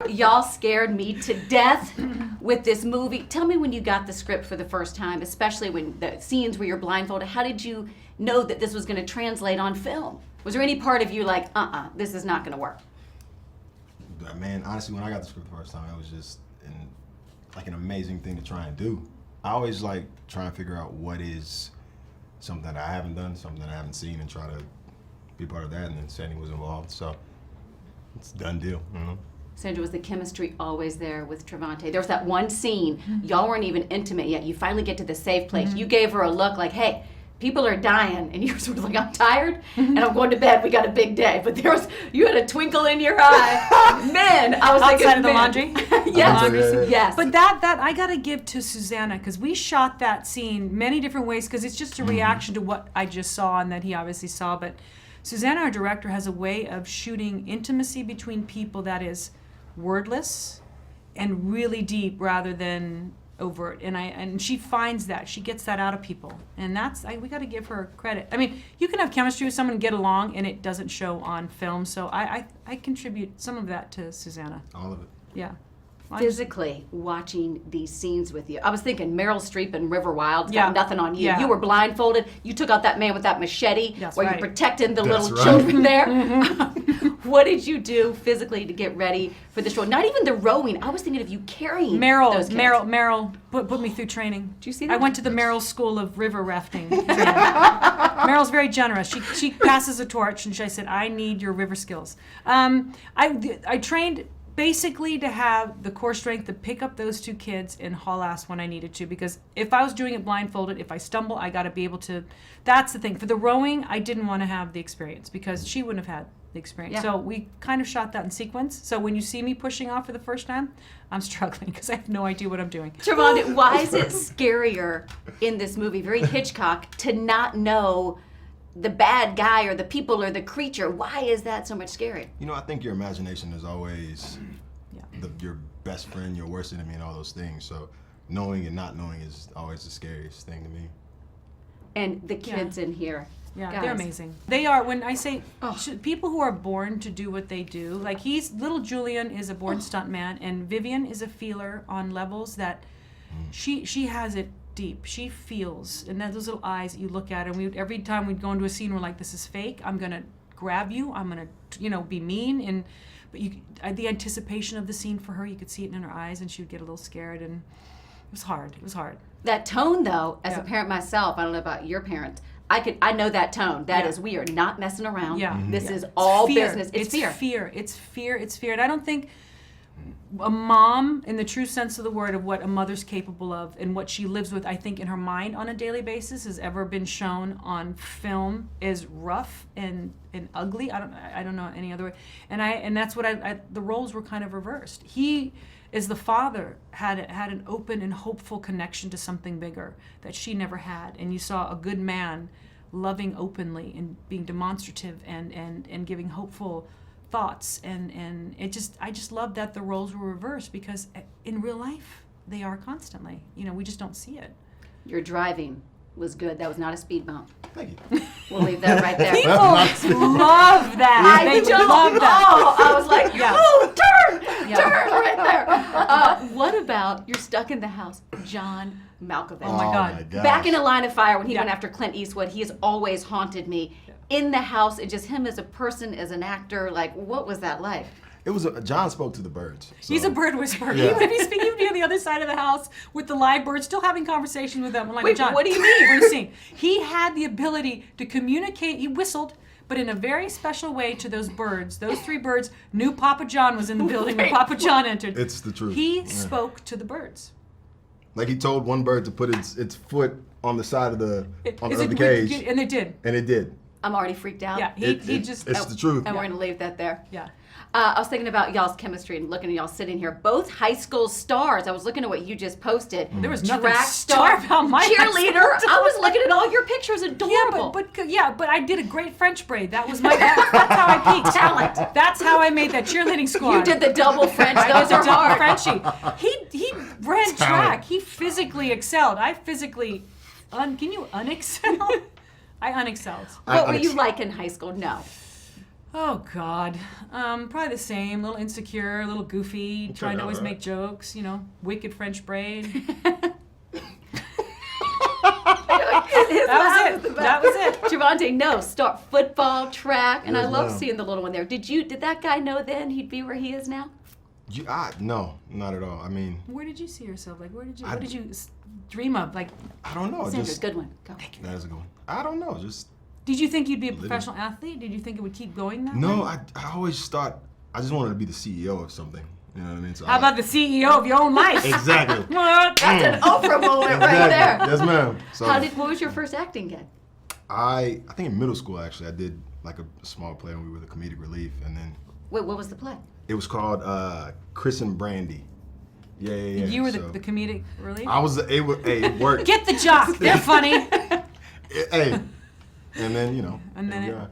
Y'all scared me to death with this movie. Tell me when you got the script for the first time, especially when the scenes where you're blindfolded. How did you know that this was going to translate on film? Was there any part of you like, this is not going to work? Man, honestly, when I got the script the first time, it was just an amazing thing to try and do. I always like trying to figure out what is something that I haven't done, something that I haven't seen, and try to be part of that. And then Sandy was involved, so it's a done deal. Sandra, was the chemistry always there with Trevante? There was that one scene, y'all weren't even intimate yet. You finally get to the safe place. You gave her a look like, hey, people are dying, and you were sort of like, I'm tired, and I'm going to bed. We got a big day. But you had a twinkle in your eye. Man, I was thinking, outside of the laundry. Yes, yes. But that I gotta give to Susanna, because we shot that scene many different ways, because it's just a reaction to what I just saw and that he obviously saw. But Susanna, our director, has a way of shooting intimacy between people that is wordless and really deep rather than overt, and she finds that, she gets that out of people, and we got to give her credit. I mean, you can have chemistry with someone and get along, and it doesn't show on film. So I contribute some of that to Susanna. All of it. Yeah. Physically watching these scenes with you, I was thinking Meryl Streep and River Wild's Yeah. got nothing on you. Yeah. You were blindfolded. You took out that man with that machete, That's where right. you protected the That's little right. children there. What did you do physically to get ready for this role? Not even the rowing. I was thinking of you carrying those kids. Meryl put me through training. Did you see that? I went to the Meryl School of River Rafting training. Meryl's very generous. She passes a torch, and I said, I need your river skills. I trained basically to have the core strength to pick up those two kids and haul ass when I needed to, because if I was doing it blindfolded, if I stumble, I got to be able to. That's the thing. For the rowing, I didn't want to have the experience because she wouldn't have had the experience. Yeah. So we kind of shot that in sequence. So when you see me pushing off for the first time, I'm struggling because I have no idea what I'm doing. Trevante, why is it scarier in this movie, very Hitchcock, to not know the bad guy or the people or the creature? Why is that so much scarier? I think your imagination is always your best friend, your worst enemy, and all those things. So knowing and not knowing is always the scariest thing to me. And the kids in here. Yeah, guys. they're amazing. They are, when I say people who are born to do what they do, like little Julian is a born stuntman, and Vivian is a feeler on levels that she has it deep. She feels, and those little eyes that you look at, and every time we'd go into a scene, we're like, this is fake. I'm gonna grab you. I'm gonna, be mean, but the anticipation of the scene for her, you could see it in her eyes, and she would get a little scared, and it was hard. It was hard. That tone, though, as a parent myself, I don't know about your parents, I know that tone. That is, we are not messing around. Yeah. This is all fear. business. It's fear. It's fear. And I don't think a mom, in the true sense of the word, of what a mother's capable of and what she lives with, I think, in her mind on a daily basis, has ever been shown on film is rough and ugly. I don't know any other way. And that's what the roles were kind of reversed. He, as the father, had an open and hopeful connection to something bigger that she never had. And you saw a good man loving openly and being demonstrative and giving hopeful thoughts, and I just love that the roles were reversed, because in real life they are constantly. We just don't see it. Your driving was good. That was not a speed bump. Thank you. We'll leave that right there. People love that. They love that. Oh, I was like, Yeah. oh, turn right there. What about You're Stuck in the House, John Malkovich? Oh my God. my gosh. Back in A Line of Fire, when he Yeah. went after Clint Eastwood, he has always haunted me. In the house, and just him as a person, as an actor, like, what was that like? It was John spoke to the birds. So. He's a bird whisperer. Yeah. Even if he'd be on the other side of the house with the live birds, still having conversation with them. I'm like, Wait, John, what do you mean? What are you seeing? He had the ability to communicate. He whistled, but in a very special way to those birds. Those three birds knew Papa John was in the building when Papa John entered. It's the truth. He spoke to the birds. Like, he told one bird to put its foot on the side of the Is cage, And it did. and it did. I'm already freaked out. Yeah, It's the truth. And we're going to leave that there. Yeah. I was thinking about y'all's chemistry and looking at y'all sitting here. Both high school stars. I was looking at what you just posted. There was nothing Track star about my high cheerleader. school I was looking at all your pictures. Adorable. But I did a great French braid. That was that's how I peaked. Talent. That's how I made that cheerleading squad. You did the double French. I Those was a are double hard. Frenchie. He ran track. He physically excelled. I physically, can you unexcel? I unexcelled. What were you like in high school? No. Oh God, probably the same. A little insecure, a little goofy, trying to always make jokes. You know, wicked French braid. That was it. Trevante, no, start football, track, and Yes, I love ma'am. seeing the little one there. Did that guy know then he'd be where he is now? No, not at all. I mean, Where did you see yourself? Like, what did you dream of? Like, I don't know. Sandra, Just good one. Go. that is a good one. I don't know. Just did you think you'd be a professional athlete? Did you think it would keep going that no. way? I always thought I just wanted to be the CEO of something. You know what I mean? So How about the CEO of your own life? exactly? That's an Oprah moment right there. Yes, ma'am. So What was your first acting gig? I think in middle school actually I did like a small play when we were the comedic relief, and then Wait, what was the play? it was called Chris and Brandy. Yeah. You were So the comedic relief? I was it worked. Get the jock. They're funny. Hey, and then And then here we it- are.